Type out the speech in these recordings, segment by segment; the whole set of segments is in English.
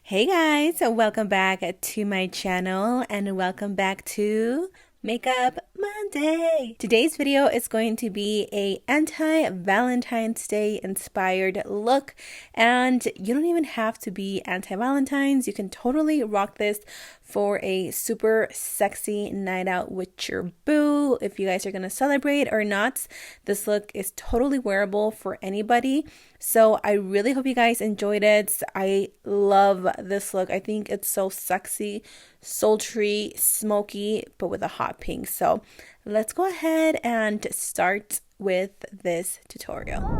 Hey guys, welcome back to my channel and welcome back to Makeup Monday. Today's video is going to be a anti-Valentine's Day inspired look, and you don't even have to be anti-Valentine's. You can totally rock this for a super sexy night out with your boo. If you guys are gonna celebrate or not, this look is totally wearable for anybody. So I really hope you guys enjoyed it. I love this look. I think it's so sexy, sultry, smoky, but with a hot pink. So let's go ahead and start with this tutorial.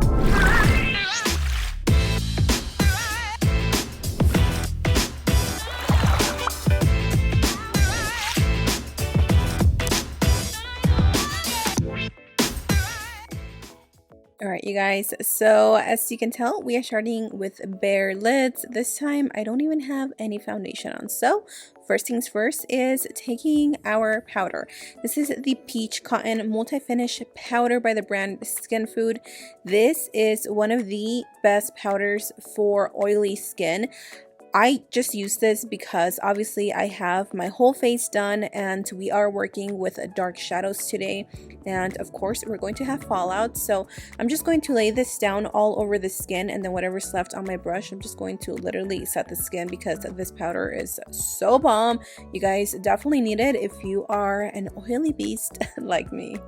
Alright you guys, so as you can tell, we are starting with bare lids. This time I don't even have any foundation on. So first things first is taking our powder. This is the Peach Cotton Multi-Finish Powder by the brand Skin Food. This is one of the best powders for oily skin. I just use this because obviously I have my whole face done and we are working with dark shadows today, and of course we're going to have fallout. So I'm just going to lay this down all over the skin, and then whatever's left on my brush I'm just going to literally set the skin because this powder is so bomb. You guys definitely need it if you are an oily beast like me.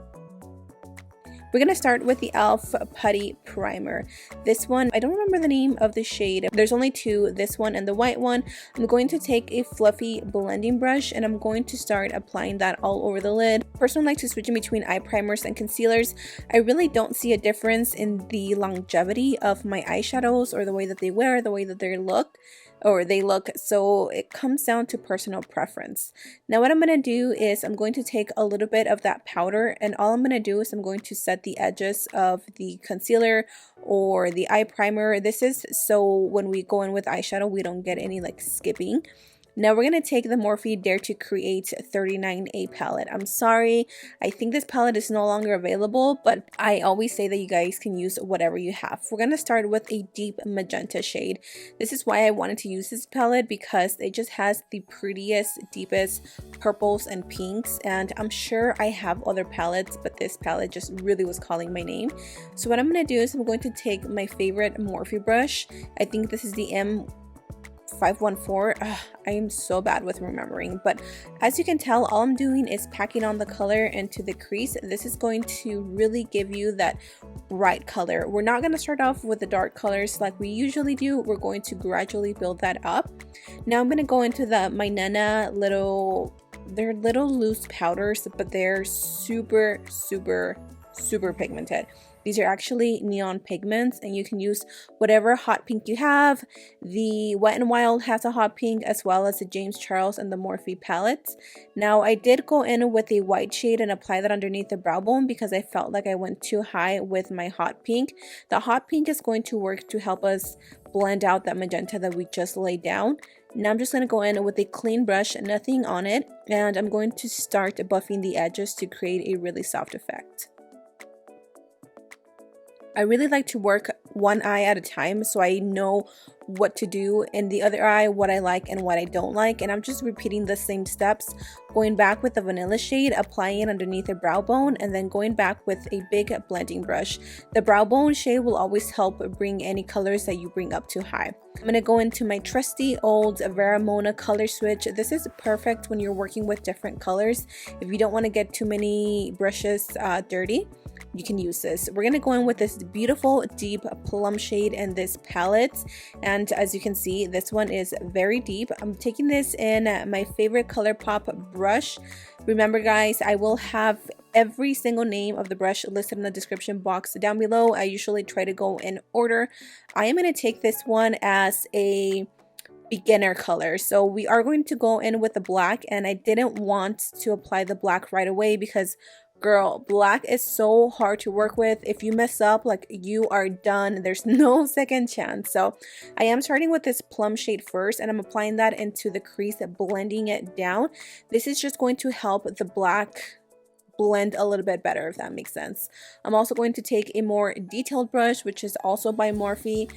We're going to start with the e.l.f. Putty Primer. This one, I don't remember the name of the shade. There's only two, this one and the white one. I'm going to take a fluffy blending brush and I'm going to start applying that all over the lid. Personally, I like to switch in between eye primers and concealers. I really don't see a difference in the longevity of my eyeshadows or the way that they wear, the way that they look. So it comes down to personal preference. Now what I'm going to do is I'm going to take a little bit of that powder, and all I'm going to do is I'm going to set the edges of the concealer or the eye primer. This is so when we go in with eyeshadow we don't get any like skipping. Now we're going to take the Morphe Dare to Create 39A palette. I'm sorry, I think this palette is no longer available, but I always say that you guys can use whatever you have. We're going to start with a deep magenta shade. This is why I wanted to use this palette, because it just has the prettiest, deepest purples and pinks, and I'm sure I have other palettes, but this palette just really was calling my name. So what I'm going to do is I'm going to take my favorite Morphe brush. I think this is the M514. I am so bad with remembering, but as you can tell, all I'm doing is packing on the color into the crease. This is going to really give you that bright color. We're not going to start off with the dark colors like we usually do. We're going to gradually build that up. Now I'm going to go into the Mynena they're little loose powders, but they're super pigmented. These are actually neon pigments, and you can use whatever hot pink you have. The Wet n Wild has a hot pink, as well as the James Charles and the Morphe palettes. Now I did go in with a white shade and apply that underneath the brow bone because I felt like I went too high with my hot pink. The hot pink is going to work to help us blend out that magenta that we just laid down. Now I'm just going to go in with a clean brush, nothing on it, and I'm going to start buffing the edges to create a really soft effect. I really like to work one eye at a time so I know what to do in the other eye, what I like and what I don't like, and I'm just repeating the same steps, going back with the vanilla shade, applying it underneath the brow bone, and then going back with a big blending brush. The brow bone shade will always help bring any colors that you bring up too high. I'm going to go into my trusty old Baremona color switch. This is perfect when you're working with different colors. If you don't want to get too many brushes dirty, you can use this. We're going to go in with this beautiful deep plum shade in this palette, and as you can see, this one is very deep. I'm taking this in my favorite ColourPop brush. Remember guys, I will have every single name of the brush listed in the description box down below. I usually try to go in order. I am going to take this one as a beginner color, so we are going to go in with the black, and I didn't want to apply the black right away because girl, black is so hard to work with. If you mess up, like, you are done. There's no second chance. So I am starting with this plum shade first, and I'm applying that into the crease, blending it down. This is just going to help the black blend a little bit better, if that makes sense. I'm also going to take a more detailed brush, which is also by Morphe.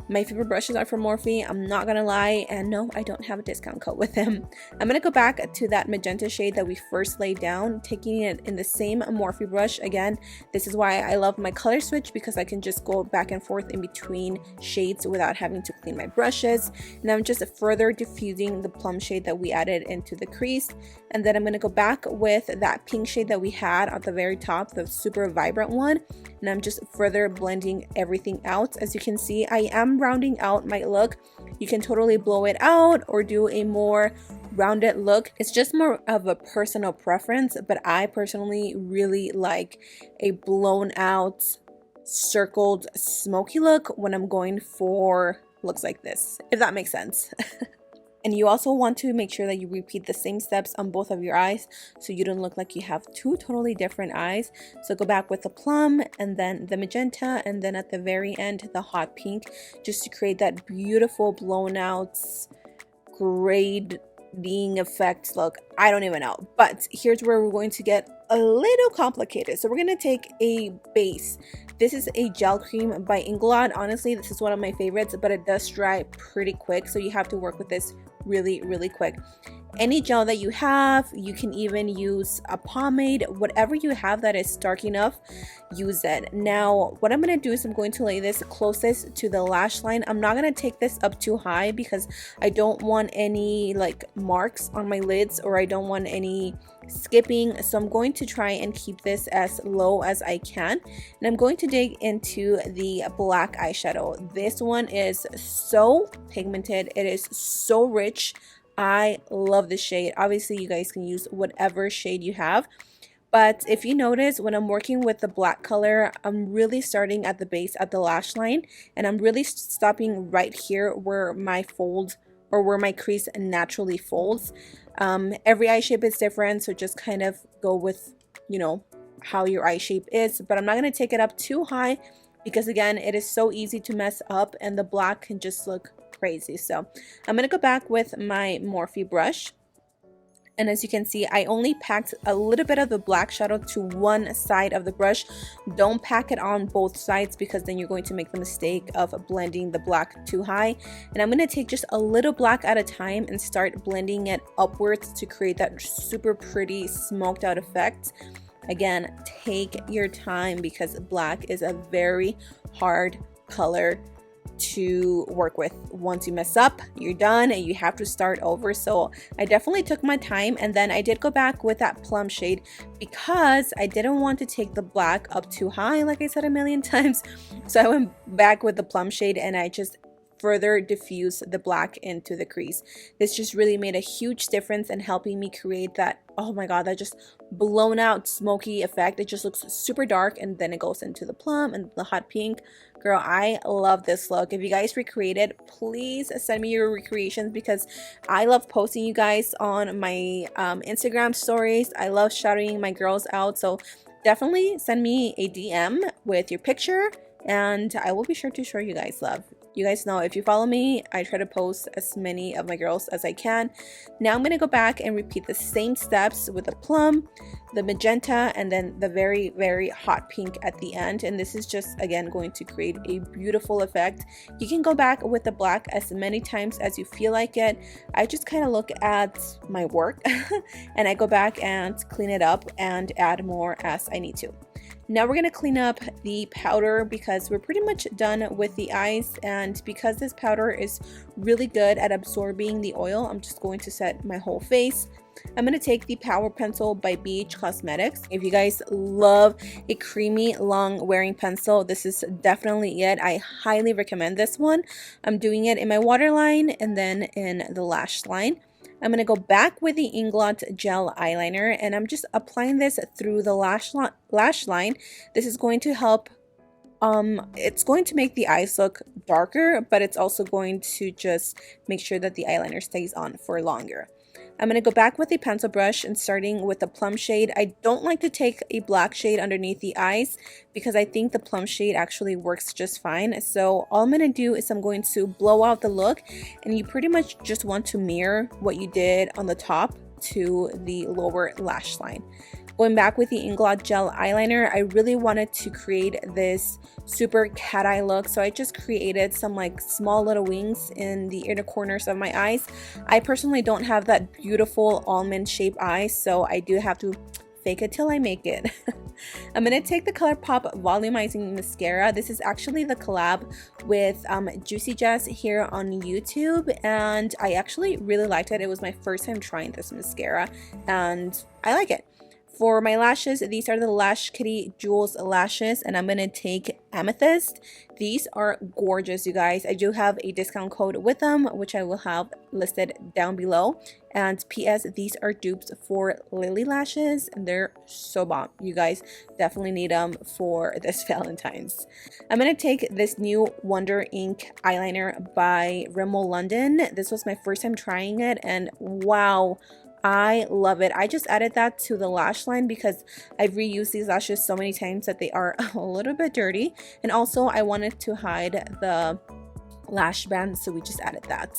My favorite brushes are from Morphe, I'm not gonna lie, and no, I don't have a discount code with them. I'm gonna go back to that magenta shade that we first laid down, taking it in the same Morphe brush. Again, this is why I love my color switch, because I can just go back and forth in between shades without having to clean my brushes. And I'm just further diffusing the plum shade that we added into the crease, and then I'm gonna go back with that pink shade that we had at the very top, the super vibrant one, and I'm just further blending everything out. As you can see, I am rounding out my look. You can totally blow it out or do a more rounded look. It's just more of a personal preference, but I personally really like a blown out, circled, smoky look when I'm going for looks like this, if that makes sense. And you also want to make sure that you repeat the same steps on both of your eyes so you don't look like you have two totally different eyes. So go back with the plum and then the magenta, and then at the very end the hot pink, just to create that beautiful blown out grading effect look. I don't even know, but here's where we're going to get a little complicated. So we're going to take a base. This is a gel cream by Inglot. Honestly, this is one of my favorites, but it does dry pretty quick, so you have to work with this really quick. Any gel that you have, you can even use a pomade, whatever you have that is dark enough, use it. Now what I'm going to do is I'm going to lay this closest to the lash line. I'm not going to take this up too high because I don't want any like marks on my lids, or I don't want any skipping, so I'm going to try and keep this as low as I can. And I'm going to dig into the black eyeshadow. This one is so pigmented, it is so rich. I love this shade. Obviously you guys can use whatever shade you have, but if you notice, when I'm working with the black color, I'm really starting at the base, at the lash line, and I'm really stopping right here where my fold, or where my crease naturally folds. Every eye shape is different, so just kind of go with, you know, how your eye shape is, but I'm not going to take it up too high because again, it is so easy to mess up and the black can just look crazy. So I'm going to go back with my Morphe brush, and as you can see, I only packed a little bit of the black shadow to one side of the brush. Don't pack it on both sides because then you're going to make the mistake of blending the black too high. And I'm going to take just a little black at a time and start blending it upwards to create that super pretty smoked out effect. Again, take your time because black is a very hard color to work with. Once you mess up, you're done and you have to start over. So I definitely took my time, and then I did go back with that plum shade because I didn't want to take the black up too high, like I said a million times. So I went back with the plum shade and I just further diffuse the black into the crease. This just really made a huge difference in helping me create that, oh my god, that just blown out smoky effect. It just looks super dark, and then it goes into the plum and the hot pink. Girl, I love this look. If you guys recreate it, please send me your recreations because I love posting you guys on my Instagram stories. I love shouting my girls out, so definitely send me a DM with your picture and I will be sure to show you guys love. You guys know if you follow me, I try to post as many of my girls as I can. Now I'm going to go back and repeat the same steps with the plum, the magenta, and then the very hot pink at the end. And this is just, again, going to create a beautiful effect. You can go back with the black as many times as you feel like it. I just kind of look at my work and I go back and clean it up and add more as I need to. Now we're going to clean up the powder because we're pretty much done with the eyes, and because this powder is really good at absorbing the oil, I'm just going to set my whole face. I'm going to take the Power Pencil by BH Cosmetics. If you guys love a creamy long wearing pencil, this is definitely it. I highly recommend this one. I'm doing it in my waterline and then in the lash line. I'm going to go back with the Inglot gel eyeliner, and I'm just applying this through the lash line. This is going to help, it's going to make the eyes look darker, but it's also going to just make sure that the eyeliner stays on for longer. I'm going to go back with a pencil brush and starting with the plum shade. I don't like to take a black shade underneath the eyes because I think the plum shade actually works just fine. So all I'm going to do is I'm going to blow out the look, and you pretty much just want to mirror what you did on the top to the lower lash line. Going back with the Inglot gel eyeliner, I really wanted to create this super cat eye look, so I just created some like small little wings in the inner corners of my eyes. I personally don't have that beautiful almond shaped eyes, so I do have to fake it till I make it. I'm gonna take the ColourPop Volumizing Mascara. This is actually the collab with Juicy Jess here on YouTube, and I actually really liked it. It was my first time trying this mascara, and I like it. For my lashes, these are the Lashkitty Jewels lashes, and I'm gonna take Amethyst. These are gorgeous, you guys. I do have a discount code with them, which I will have listed down below. And PS, these are dupes for Lily lashes, and they're so bomb. You guys definitely need them for this Valentine's. I'm gonna take this new Wonder Ink eyeliner by Rimmel London. This was my first time trying it, and wow, I love it. I just added that to the lash line because I've reused these lashes so many times that they are a little bit dirty, and also I wanted to hide the lash band, so we just added that.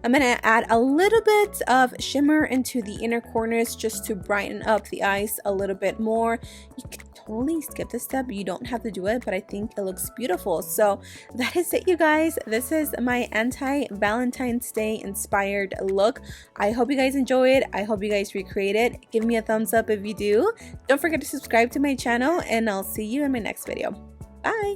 I'm gonna add a little bit of shimmer into the inner corners just to brighten up the eyes a little bit more. You can totally skip this step, you don't have to do it, but I think it looks beautiful. So that is it, you guys. This is my anti-Valentine's Day inspired look. I hope you guys enjoy it. I hope you guys recreate it. Give me a thumbs up if you do. Don't forget to subscribe to my channel, and I'll see you in my next video. Bye.